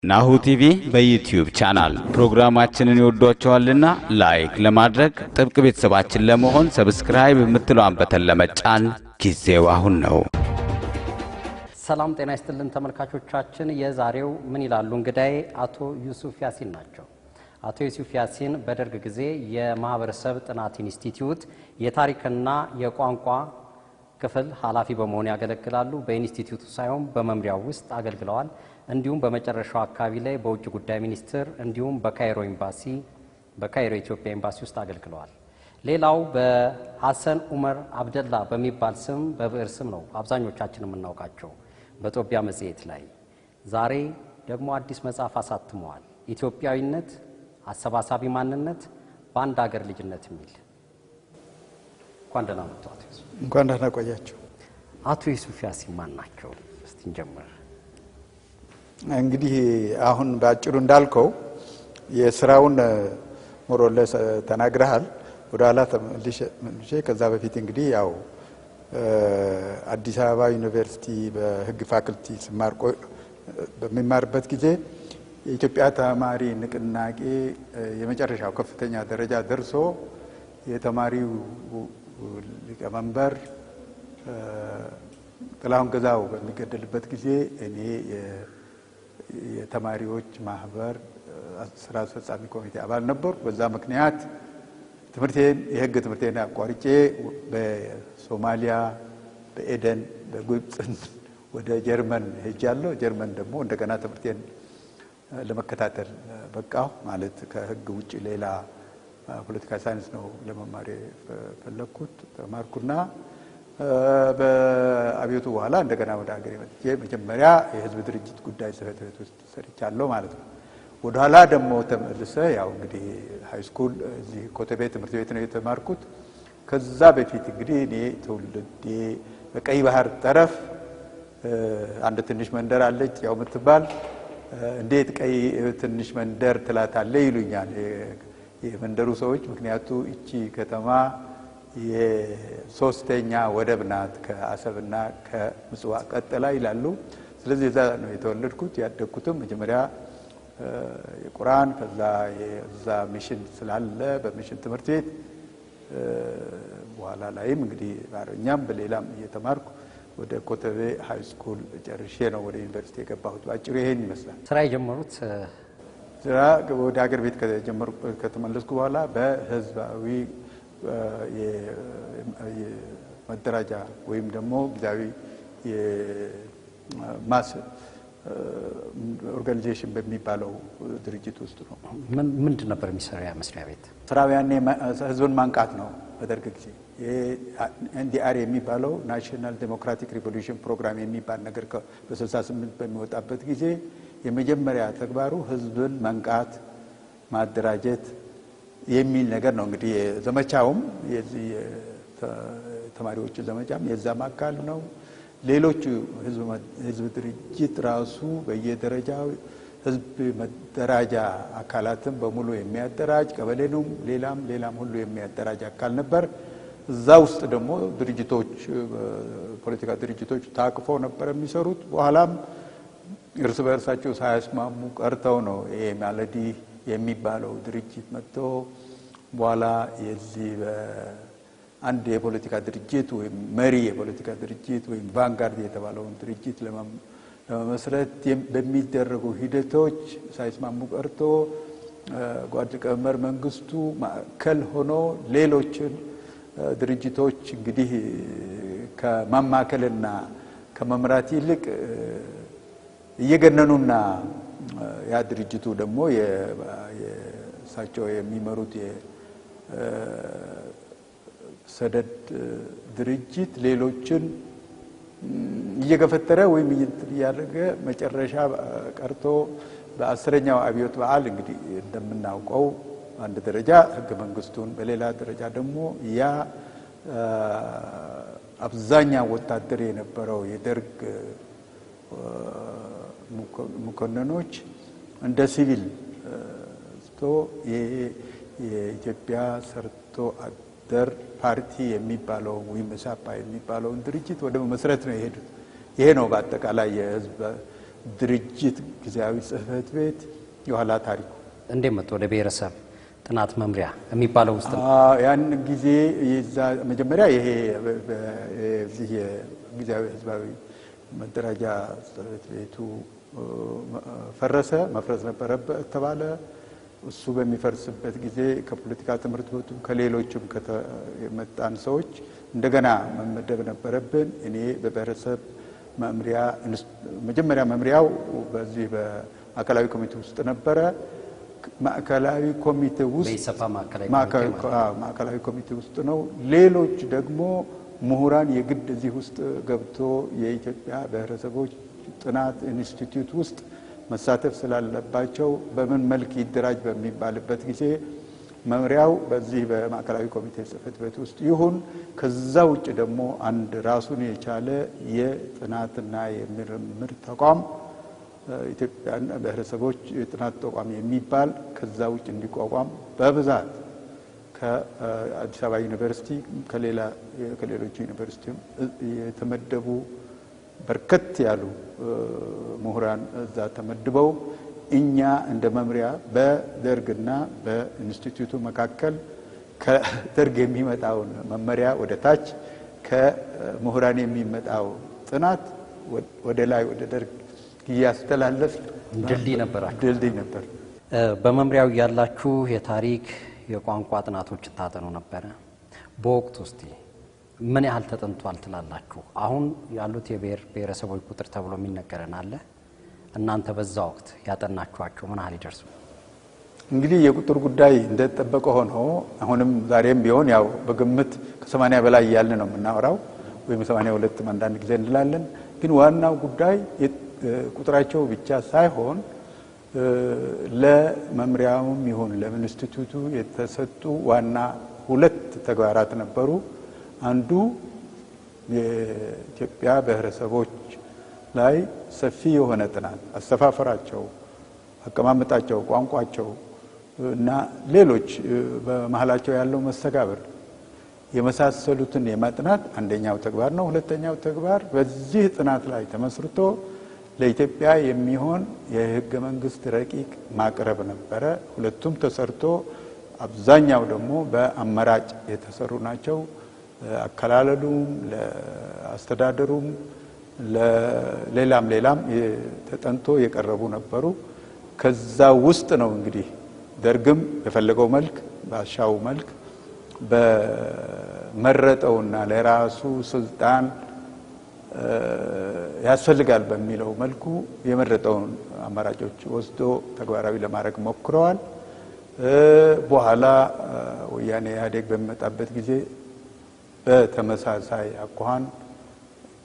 ናሁ ቲቪ በዩቲዩብ ቻናል ፕሮግራማችንን ይወዷቸዋልና ላይክ ለማድረግ ጥብቅ ቤተሰባችን ለመሆን ሰብስክራይብ የምትለዋን በተን ለመጫን ጊዜው አሁን ነው። ሰላም ጤና ይስጥልን ተመልካቾቻችን፣ የዛሬው ምን ይላሉ እንግዳዬ አቶ ዩሱፍ ያሲን ናቸው። አቶ ዩሱፍ ያሲን በደርግ ጊዜ የማህበረሰብ ጥናት ኢንስቲትዩት የታሪክና የቋንቋ ክፍል ኃላፊ በመሆን ያገለግላሉ። በኢንስቲትዩቱ ሳይሆን በመምሪያው ውስጥ አገልግለዋል። እንዲሁም በመጨረሻው አካባቢ ላይ በውጭ ጉዳይ ሚኒስቴር እንዲሁም በካይሮ ኢትዮጵያ ኤምባሲ ውስጥ አገልግለዋል። ሌላው በሐሰን ዑመር አብደላ በሚባል ስም በብዕር ስም ነው አብዛኞቻችን የምናውቃቸው በጦቢያ መጽሔት ላይ። ዛሬ ደግሞ አዲስ መጽሐፍ አሳትመዋል። ኢትዮጵያዊነት አሰባሳቢ ማንነት በአንድ ሀገር ልጅነት የሚል። እንኳን ደህና መጡ አቶ ዩሱፍ። እንኳን ደህና ቆያችሁ። አቶ ዩሱፍ ያሲን ማን ናቸው? እስቲ እንጀምር። እንግዲህ አሁን በአጭሩ እንዳልከው የስራውን ሞሮለስ ተናግረሃል። ወደ ኋላ ተመልሼ ከዛ በፊት እንግዲህ ያው አዲስ አበባ ዩኒቨርሲቲ በሕግ ፋክልቲ በሚማርበት ጊዜ የኢትዮጵያ ተማሪ ንቅናቄ የመጨረሻው ከፍተኛ ደረጃ ደርሶ የተማሪው ሊቀመንበር ጥላሁን ገዛው በሚገደልበት ጊዜ እኔ የተማሪዎች ማህበር ስራ አስፈጻሚ ኮሚቴ አባል ነበርኩ። በዛ ምክንያት የህግ ትምህርቴን አቋርጬ በሶማሊያ፣ በኤደን፣ በግብጽ ወደ ጀርመን ሄጃለሁ። ጀርመን ደግሞ እንደገና ትምህርቴን ለመከታተል በቃሁ። ማለት ከህግ ውጪ ሌላ ፖለቲካ ሳይንስ ነው ለመማር የፈለኩት። ተማርኩና በአብዮቱ በኋላ እንደገና ወደ ሀገር መጥቼ መጀመሪያ የህዝብ ድርጅት ጉዳይ ጽሕፈት ቤት ውስጥ ሰርቻለሁ ማለት ነው። ወደ ኋላ ደግሞ ተመልሰ ያው እንግዲህ ሃይ ስኩል እዚህ ኮተቤ ትምህርት ቤት ነው የተማርኩት። ከዛ በፊት እንግዲህ እኔ ትውልዴ በቀይ ባህር ጠረፍ አንድ ትንሽ መንደር አለች ያው የምትባል። እንዴት ቀይ ትንሽ መንደር ትላታለህ ይሉኛል የመንደሩ ሰዎች። ምክንያቱ እቺ ከተማ የሶስተኛ ወደብ ናት ከአሰብና ከምጽዋ ቀጥላ ይላሉ። ስለዚህ እዛ ነው የተወለድኩት። ያደግኩትም መጀመሪያ የቁርአን ከዛ የዛ ሚሽን ስላለ በሚሽን ትምህርት ቤት በኋላ ላይም እንግዲህ በአረኛም በሌላም እየተማርኩ ወደ ኮተቤ ሃይ ስኩል ጨርሼ ነው ወደ ዩኒቨርሲቲ የገባሁት። ባጭሩ ይሄን ይመስላል። ስራ የጀመሩት ስራ ወደ ሀገር ቤት ከተመለስኩ በኋላ በህዝባዊ የመደራጃ ወይም ደግሞ ጊዜያዊ የማስ ኦርጋናይዜሽን በሚባለው ድርጅት ውስጥ ነው። ምንድን ነበር የሚሰራው ያ መስሪያ ቤት? ስራው ያኔ ህዝብን ማንቃት ነው። በደርግ ጊዜ ኤንዲአር የሚባለው ናሽናል ዴሞክራቲክ ሪቮሉሽን ፕሮግራም የሚባል ነገር በ68 በሚወጣበት ጊዜ የመጀመሪያ ተግባሩ ህዝብን መንቃት፣ ማደራጀት የሚል ነገር ነው። እንግዲህ ዘመቻውም የዚህ ተማሪዎች ዘመቻም የዛም አካል ነው። ሌሎች ህዝብ ድርጅት ራሱ በየደረጃው ህዝብ መደራጃ አካላትን በሙሉ የሚያደራጅ ቀበሌንም ሌላም ሁሉ የሚያደራጅ አካል ነበር። እዛ ውስጥ ደግሞ ድርጅቶች ፖለቲካ ድርጅቶች ታቅፈው ነበር የሚሰሩት። በኋላም እርስ በእርሳቸው ሳያስማሙ ቀርተው ነው ይሄ ማለዲ የሚባለው ድርጅት መጥቶ በኋላ የዚህ አንድ የፖለቲካ ድርጅት ወይም መሪ የፖለቲካ ድርጅት ወይም ቫንጋርድ የተባለውን ድርጅት ለመመስረት በሚደረጉ ሂደቶች ሳይስማሙ ቀርቶ ጓድ ሊቀመንበር መንግስቱ ማዕከል ሆኖ ሌሎችን ድርጅቶች እንግዲህ ከማማከልና ከመምራት ይልቅ እየገነኑና ያ ድርጅቱ ደግሞ የእሳቸው የሚመሩት የሰደድ ድርጅት ሌሎችን እየገፈተረ ወይም እያደረገ መጨረሻ ቀርቶ በ10ኛው አብዮት በዓል እንግዲህ እንደምናውቀው አንድ ደረጃ ህገ መንግስቱን፣ በሌላ ደረጃ ደግሞ ያ አብዛኛው ወታደር የነበረው የደርግ ሙኮነኖች እንደ ሲቪል የኢትዮጵያ ሰርቶ አደር ፓርቲ የሚባለው ወይም ኢሳፓ የሚባለውን ድርጅት ወደ መመስረት ነው የሄዱት። ይሄ ነው በአጠቃላይ የህዝብ ድርጅት ጊዜያዊ ጽሕፈት ቤት የኋላ ታሪኩ እንዴት መጥቶ ወደ ብሔረሰብ ጥናት መምሪያ የሚባለው ውስጥ ነው? ያን ጊዜ የዛ መጀመሪያ ይሄ በዚህ የጊዜያዊ ህዝባዊ መደራጃ ጽሕፈት ቤቱ ፈረሰ፣ መፍረስ ነበረበት ተባለ። እሱ በሚፈርስበት ጊዜ ከፖለቲካ ትምህርት ቤቱ ከሌሎችም የመጣን ሰዎች እንደገና መመደብ ነበረብን። እኔ በብሔረሰብ መምሪያ መጀመሪያ መምሪያው በዚህ በማዕከላዊ ኮሚቴ ውስጥ ነበረ። ማዕከላዊ ኮሚቴ ውስጥ ማዕከላዊ ኮሚቴ ውስጥ ነው። ሌሎች ደግሞ ምሁራን የግድ እዚህ ውስጥ ገብቶ የኢትዮጵያ ብሔረሰቦች ጥናት ኢንስቲትዩት ውስጥ መሳተፍ ስላለባቸው በምን መልክ ይደራጅ በሚባልበት ጊዜ መምሪያው በዚህ በማዕከላዊ ኮሚቴ ጽሕፈት ቤት ውስጥ ይሁን። ከዛ ውጭ ደግሞ አንድ ራሱን የቻለ የጥናትና የምርምር ተቋም ኢትዮጵያና ብሔረሰቦች የጥናት ተቋም የሚባል ከዛ ውጭ እንዲቋቋም በብዛት ከአዲስ አበባ ዩኒቨርሲቲ ከሌሎች ዩኒቨርሲቲም የተመደቡ በርከት ያሉ ምሁራን እዛ ተመድበው እኛ እንደ መምሪያ በደርግና በኢንስቲትዩቱ መካከል ከደርግ የሚመጣውን መመሪያ ወደ ታች ከምሁራን የሚመጣው ጥናት ወደ ላይ ወደ ደርግ እያስተላለፍ ድልድይ ነበር። በመምሪያው ያላችሁ የታሪክ የቋንቋ ጥናቶች ታጠኑ ነበረ። በወቅቱ ውስጥ ምን ያህል ተጠንቷል ትላላችሁ? አሁን ያሉት የብሔር ብሔረሰቦች ቁጥር ተብሎ የሚነገረን አለ። እናንተ በዛ ወቅት ያጠናችኋቸው ምን ያህል ይደርሱ? እንግዲህ የቁጥር ጉዳይ እንደተጠበቀ ሆኖ አሁንም ዛሬም ቢሆን ያው በግምት ከ80 በላይ ያለ ነው የምናወራው፣ ወይም 82 አንዳንድ ጊዜ እንላለን። ግን ዋናው ጉዳይ ቁጥራቸው ብቻ ሳይሆን ለመምሪያውም ይሁን ለኢንስቲትዩቱ የተሰጡ ዋና ሁለት ተግባራት ነበሩ። አንዱ የኢትዮጵያ ብሔረሰቦች ላይ ሰፊ የሆነ ጥናት አሰፋፈራቸው፣ አቀማመጣቸው፣ ቋንቋቸው እና ሌሎች በመሃላቸው ያለው መስተጋብር የመሳሰሉትን የማጥናት አንደኛው ተግባር ነው። ሁለተኛው ተግባር በዚህ ጥናት ላይ ተመስርቶ ለኢትዮጵያ የሚሆን የሕገ መንግስት ረቂቅ ማቅረብ ነበረ። ሁለቱም ተሰርቶ አብዛኛው ደግሞ በአማራጭ የተሰሩ ናቸው። አከላለሉም ለአስተዳደሩም ለሌላም ተጠንቶ የቀረቡ ነበሩ። ከዛ ውስጥ ነው እንግዲህ ደርግም በፈለገው መልክ ባሻው መልክ በመረጠውና ለራሱ ስልጣን ያስፈልጋል በሚለው መልኩ የመረጠውን አማራጮች ወስዶ ተግባራዊ ለማድረግ ሞክረዋል። በኋላ ወያኔ ኢህአዴግ በሚመጣበት ጊዜ በተመሳሳይ አኳኋን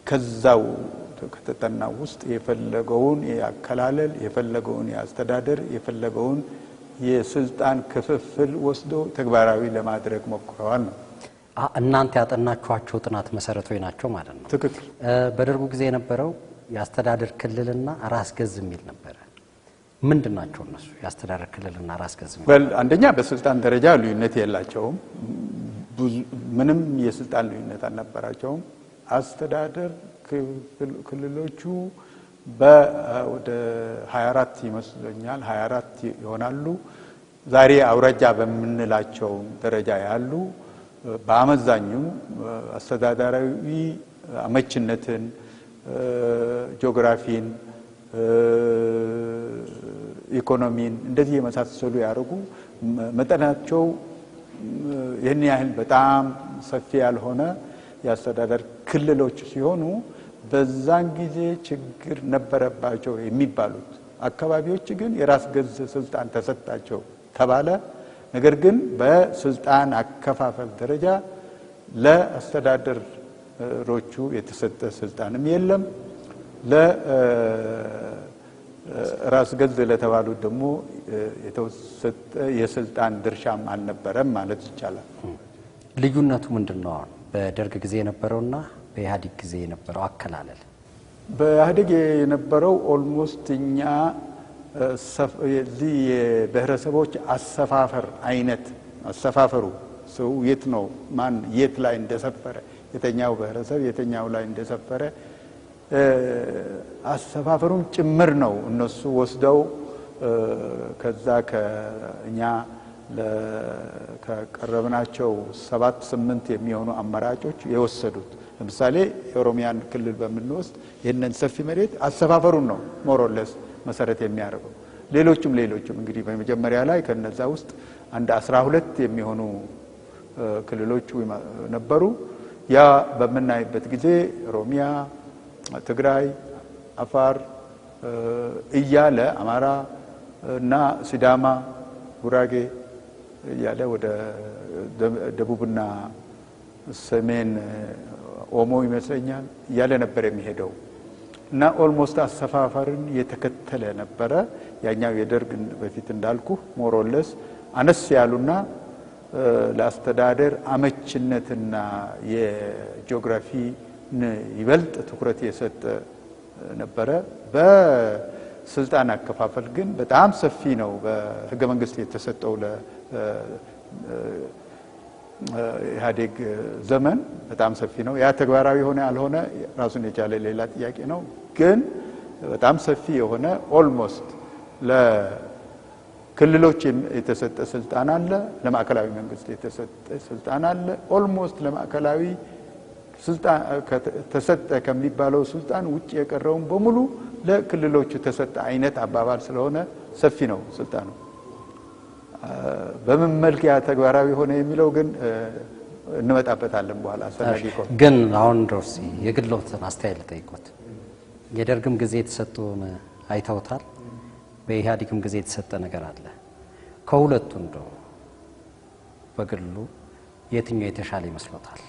ከዛው ከተጠናው ውስጥ የፈለገውን የአከላለል የፈለገውን የአስተዳደር የፈለገውን የስልጣን ክፍፍል ወስዶ ተግባራዊ ለማድረግ ሞክረዋል ነው። እናንተ ያጠናችኋቸው ጥናት መሰረቶች ናቸው ማለት ነው? ትክክል። በደርጉ ጊዜ የነበረው የአስተዳደር ክልልና ራስ ገዝ የሚል ነበረ። ምንድን ናቸው እነሱ የአስተዳደር ክልልና ራስ ገዝ የሚል? አንደኛ በስልጣን ደረጃ ልዩነት የላቸውም። ምንም የስልጣን ልዩነት አልነበራቸውም። አስተዳደር ክልሎቹ ወደ 24 ይመስለኛል 24 ይሆናሉ። ዛሬ አውራጃ በምንላቸው ደረጃ ያሉ በአመዛኙ አስተዳደራዊ አመችነትን፣ ጂኦግራፊን፣ ኢኮኖሚን እንደዚህ የመሳሰሉ ያደርጉ መጠናቸው ይህን ያህል በጣም ሰፊ ያልሆነ የአስተዳደር ክልሎች ሲሆኑ በዛን ጊዜ ችግር ነበረባቸው የሚባሉት አካባቢዎች ግን የራስ ገዝ ስልጣን ተሰጣቸው ተባለ። ነገር ግን በስልጣን አከፋፈል ደረጃ ለአስተዳደሮቹ የተሰጠ ስልጣንም የለም። ለራስ ገዝ ለተባሉት ደግሞ የተሰጠ የስልጣን ድርሻም አልነበረም ማለት ይቻላል። ልዩነቱ ምንድነው? አሁን በደርግ ጊዜ የነበረውና በኢህአዴግ ጊዜ የነበረው አከላለል? በኢህአዴግ የነበረው ኦልሞስት እኛ የዚህ የብሔረሰቦች አሰፋፈር አይነት አሰፋፈሩ ሰው የት ነው ማን የት ላይ እንደሰፈረ የተኛው ብሔረሰብ የተኛው ላይ እንደሰፈረ አሰፋፈሩም ጭምር ነው እነሱ ወስደው ከዛ ከኛ ከቀረብናቸው 7-8 የሚሆኑ አማራጮች የወሰዱት። ለምሳሌ የኦሮሚያን ክልል በምንወስድ ይህንን ሰፊ መሬት አሰፋፈሩን ነው ሞሮለስ መሰረት የሚያደርገው። ሌሎችም እንግዲህ በመጀመሪያ ላይ ከነዛ ውስጥ አንድ 12 የሚሆኑ ክልሎች ነበሩ። ያ በምናይበት ጊዜ ኦሮሚያ፣ ትግራይ፣ አፋር እያለ አማራ እና ሲዳማ፣ ጉራጌ እያለ ወደ ደቡብና ሰሜን ኦሞ ይመስለኛል እያለ ነበር የሚሄደው እና ኦልሞስት አሰፋፈርን የተከተለ ነበረ። ያኛው የደርግ በፊት እንዳልኩ ሞሮለስ አነስ ያሉና ለአስተዳደር አመችነትና የጂኦግራፊ ይበልጥ ትኩረት የሰጠ ነበረ። በስልጣን አከፋፈል ግን በጣም ሰፊ ነው። በህገ መንግስት የተሰጠው ለኢህአዴግ ዘመን በጣም ሰፊ ነው። ያ ተግባራዊ ሆነ አልሆነ ራሱን የቻለ ሌላ ጥያቄ ነው። ግን በጣም ሰፊ የሆነ ኦልሞስት ለክልሎች የተሰጠ ስልጣን አለ፣ ለማዕከላዊ መንግስት የተሰጠ ስልጣን አለ። ኦልሞስት ለማዕከላዊ ስልጣን ተሰጠ ከሚባለው ስልጣን ውጭ የቀረውን በሙሉ ለክልሎቹ ተሰጠ አይነት አባባል ስለሆነ ሰፊ ነው ስልጣኑ። በምን መልክ ያ ተግባራዊ ሆነ የሚለው ግን እንመጣበታለን በኋላ አስፈላጊ ከሆነ። ግን አሁን ድረስ የግሎትን አስተያየት ልጠይቆት። የደርግም ጊዜ የተሰጠውን አይተውታል፣ በኢህአዴግም ጊዜ የተሰጠ ነገር አለ። ከሁለቱ እንደው በግሉ የትኛው የተሻለ ይመስሎታል?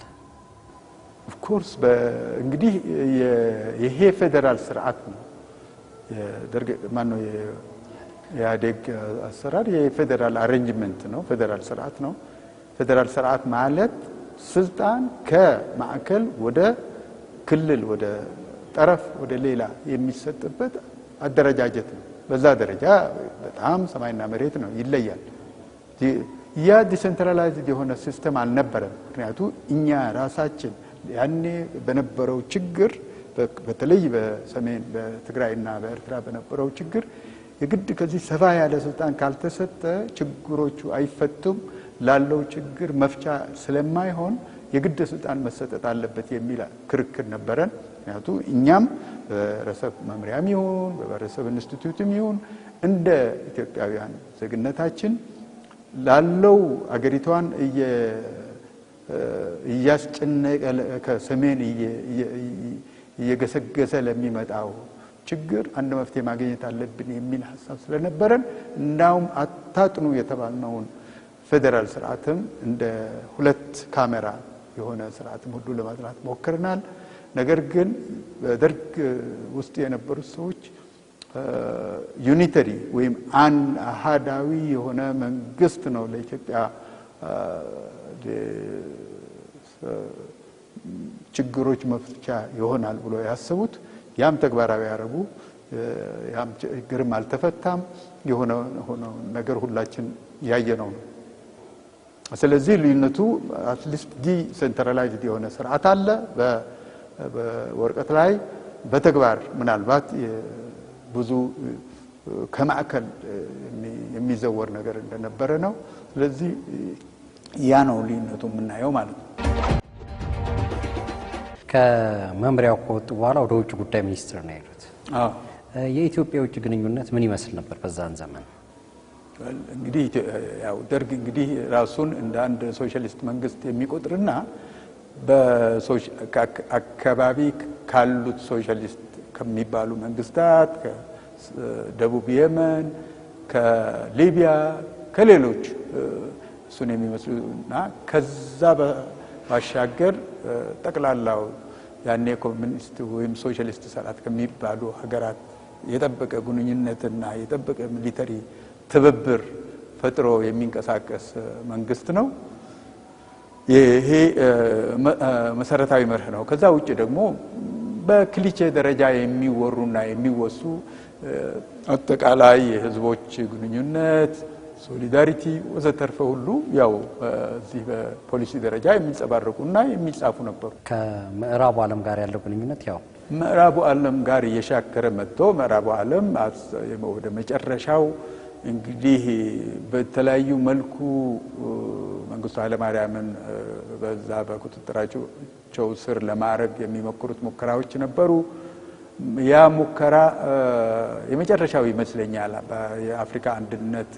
ኦፍ ኮርስ እንግዲህ ይሄ ፌደራል ስርዓት ነው። የደርግ ማነው የኢህአዴግ አሰራር የፌደራል አሬንጅመንት ነው፣ ፌደራል ስርዓት ነው። ፌደራል ስርዓት ማለት ስልጣን ከማዕከል ወደ ክልል ወደ ጠረፍ ወደ ሌላ የሚሰጥበት አደረጃጀት ነው። በዛ ደረጃ በጣም ሰማይና መሬት ነው፣ ይለያል። ያ ዲሴንትራላይዝድ የሆነ ሲስተም አልነበረም። ምክንያቱም እኛ ራሳችን ያኔ በነበረው ችግር በተለይ በሰሜን በትግራይና በኤርትራ በነበረው ችግር የግድ ከዚህ ሰፋ ያለ ስልጣን ካልተሰጠ ችግሮቹ አይፈቱም፣ ላለው ችግር መፍቻ ስለማይሆን የግድ ስልጣን መሰጠት አለበት የሚል ክርክር ነበረን። ምክንያቱም እኛም በረሰብ መምሪያም ይሁን በረሰብ ኢንስቲትዩትም ይሁን እንደ ኢትዮጵያውያን ዜግነታችን ላለው አገሪቷን እያስጨነቀ ከሰሜን እየገሰገሰ ለሚመጣው ችግር አንድ መፍትሄ ማግኘት አለብን የሚል ሐሳብ ስለነበረን እንዳውም አታጥኑ የተባልነውን ፌደራል ስርዓትም እንደ 2 ካሜራ የሆነ ስርዓትም ሁሉ ለማጥናት ሞክረናል። ነገር ግን በደርግ ውስጥ የነበሩት ሰዎች ዩኒተሪ ወይም አሃዳዊ የሆነ መንግስት ነው ለኢትዮጵያ ችግሮች መፍቻ ይሆናል ብሎ ያሰቡት። ያም ተግባራዊ ያደረጉ፣ ያም ችግርም አልተፈታም። የሆነ ነገር ሁላችን ያየነው ነው። ስለዚህ ልዩነቱ አትሊስት ዲሴንትራላይዝድ የሆነ ስርዓት አለ በወረቀት ላይ፣ በተግባር ምናልባት ብዙ ከማዕከል የሚዘወር ነገር እንደነበረ ነው። ስለዚህ ያ ነው ልዩነቱ የምናየው ማለት ነው። ከመምሪያው ከወጡ በኋላ ወደ ውጭ ጉዳይ ሚኒስትር ነው የሄዱት። የኢትዮጵያ የውጭ ግንኙነት ምን ይመስል ነበር በዛን ዘመን? እንግዲህ ያው ደርግ እንግዲህ ራሱን እንደ አንድ ሶሻሊስት መንግስት የሚቆጥርና በአካባቢ ካሉት ሶሻሊስት ከሚባሉ መንግስታት ከደቡብ የመን፣ ከሊቢያ፣ ከሌሎች እሱን የሚመስሉና ከዛ ባሻገር ጠቅላላው ያኔ ኮሚኒስት ወይም ሶሻሊስት ስርዓት ከሚባሉ ሀገራት የጠበቀ ግንኙነትና የጠበቀ ሚሊተሪ ትብብር ፈጥሮ የሚንቀሳቀስ መንግስት ነው። ይሄ መሰረታዊ መርህ ነው። ከዛ ውጭ ደግሞ በክሊቼ ደረጃ የሚወሩና የሚወሱ አጠቃላይ የህዝቦች ግንኙነት፣ ሶሊዳሪቲ ወዘተርፈ ሁሉ ያው እዚህ በፖሊሲ ደረጃ የሚንጸባረቁና የሚጻፉ ነበሩ። ከምዕራቡ ዓለም ጋር ያለው ግንኙነት ያው ምዕራቡ ዓለም ጋር እየሻከረ መጥቶ ምዕራቡ ዓለም ወደ መጨረሻው እንግዲህ በተለያዩ መልኩ መንግስቱ ኃይለማርያምን በዛ በቁጥጥራቸው ስር ለማድረግ የሚሞክሩት ሙከራዎች ነበሩ። ያ ሙከራ የመጨረሻው ይመስለኛል። የአፍሪካ አንድነት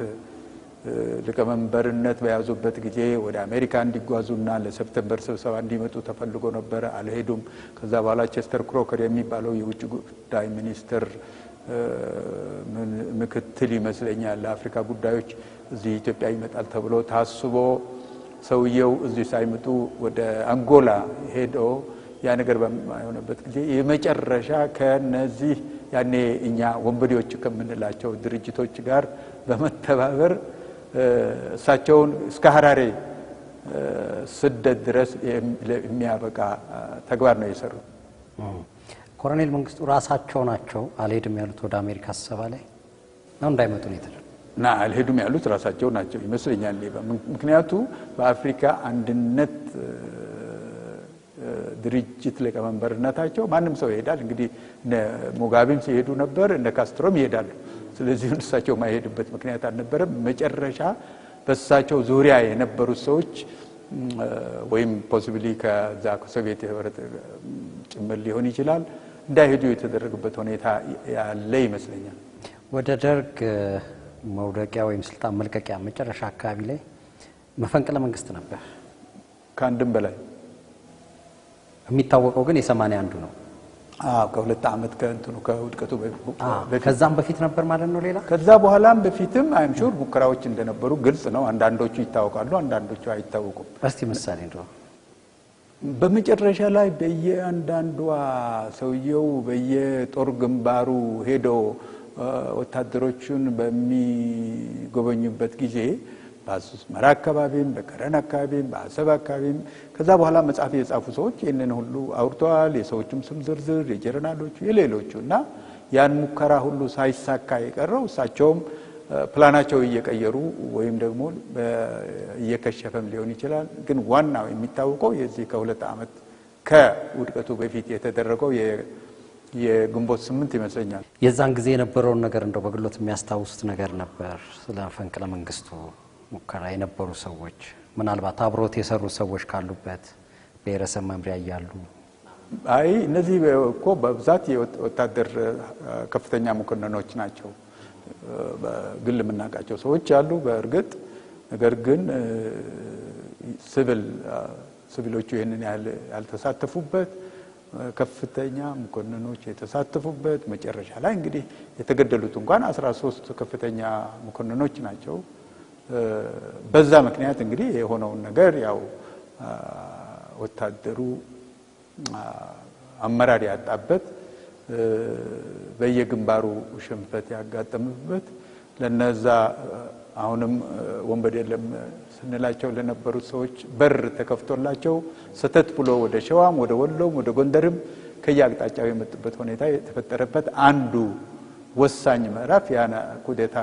ሊቀመንበርነት በያዙበት ጊዜ ወደ አሜሪካ እንዲጓዙና ለሰፕተምበር ስብሰባ እንዲመጡ ተፈልጎ ነበር፣ አልሄዱም። ከዛ በኋላ ቸስተር ክሮከር የሚባለው የውጭ ጉዳይ ሚኒስትር ምክትል ይመስለኛል ለአፍሪካ ጉዳዮች እዚህ ኢትዮጵያ ይመጣል ተብሎ ታስቦ ሰውየው እዚህ ሳይመጡ ወደ አንጎላ ሄዶ ያ ነገር በማይሆንበት ጊዜ የመጨረሻ ከነዚህ ያኔ እኛ ወንበዴዎች ከምንላቸው ድርጅቶች ጋር በመተባበር እሳቸውን እስከ ሐራሬ ስደት ድረስ የሚያበቃ ተግባር ነው የሰሩት። ኮሎኔል መንግስቱ ራሳቸው ናቸው አልሄድም ያሉት ወደ አሜሪካ ስብሰባ ላይ ነው እንዳይመጡ ነው የተደረገው እና አልሄዱም ያሉት ራሳቸው ናቸው ይመስለኛል። ምክንያቱ በአፍሪካ አንድነት ድርጅት ሊቀመንበርነታቸው ማንም ሰው ይሄዳል። እንግዲህ ሙጋቤም ሲሄዱ ነበር፣ እነ ካስትሮም ይሄዳሉ። ስለዚህ እሳቸው ማይሄድበት ምክንያት አልነበረም። መጨረሻ በእሳቸው ዙሪያ የነበሩት ሰዎች ወይም ፖሲብሊ ከዛ ከሶቪየት ህብረት ጭምር ሊሆን ይችላል እንዳይሄዱ የተደረገበት ሁኔታ ያለ ይመስለኛል። ወደ ደርግ መውደቂያ ወይም ስልጣን መልቀቂያ መጨረሻ አካባቢ ላይ መፈንቅለ መንግስት ነበር ከአንድም በላይ የሚታወቀው ግን የ81 ነው። ከሁለት ዓመት ከእንትኑ ከውድቀቱ በፊት ከዛም በፊት ነበር ማለት ነው። ሌላ ከዛ በኋላም በፊትም አይም ሹር ሙከራዎች እንደነበሩ ግልጽ ነው። አንዳንዶቹ ይታወቃሉ፣ አንዳንዶቹ አይታወቁም። እስቲ ምሳሌ እንደው በመጨረሻ ላይ በየአንዳንዷ ሰውየው በየጦር ግንባሩ ሄዶ ወታደሮቹን በሚጎበኙበት ጊዜ በአስመራ አካባቢም በከረን አካባቢም በአሰብ አካባቢም ከዛ በኋላ መጽሐፍ የጻፉ ሰዎች ይህንን ሁሉ አውርተዋል። የሰዎችም ስም ዝርዝር የጀነራሎቹ የሌሎቹ እና ያን ሙከራ ሁሉ ሳይሳካ የቀረው እሳቸውም ፕላናቸው እየቀየሩ ወይም ደግሞ እየከሸፈም ሊሆን ይችላል። ግን ዋናው የሚታወቀው የዚህ ከሁለት ዓመት ከውድቀቱ በፊት የተደረገው የግንቦት 8 ይመስለኛል። የዛን ጊዜ የነበረውን ነገር እንደው በግሎት የሚያስታውሱት ነገር ነበር? ስለ ፈንቅለ መንግስቱ ሙከራ የነበሩ ሰዎች ምናልባት አብሮት የሰሩ ሰዎች ካሉበት ብሔረሰብ መምሪያ እያሉ አይ እነዚህ እኮ በብዛት የወታደር ከፍተኛ መኮንኖች ናቸው። በግል የምናውቃቸው ሰዎች አሉ በእርግጥ። ነገር ግን ሲቪሎቹ ይህንን ያልተሳተፉበት ከፍተኛ መኮንኖች የተሳተፉበት መጨረሻ ላይ እንግዲህ የተገደሉት እንኳን 13 ከፍተኛ መኮንኖች ናቸው። በዛ ምክንያት እንግዲህ የሆነውን ነገር ያው ወታደሩ አመራር ያጣበት በየግንባሩ ሽንፈት ያጋጠመበት ለነዛ አሁንም ወንበዴ የለም ስንላቸው ለነበሩት ሰዎች በር ተከፍቶላቸው ሰተት ብሎ ወደ ሸዋም ወደ ወሎም ወደ ጎንደርም ከያቅጣጫው የመጡበት ሁኔታ የተፈጠረበት አንዱ ወሳኝ ምዕራፍ ያና ኩዴታ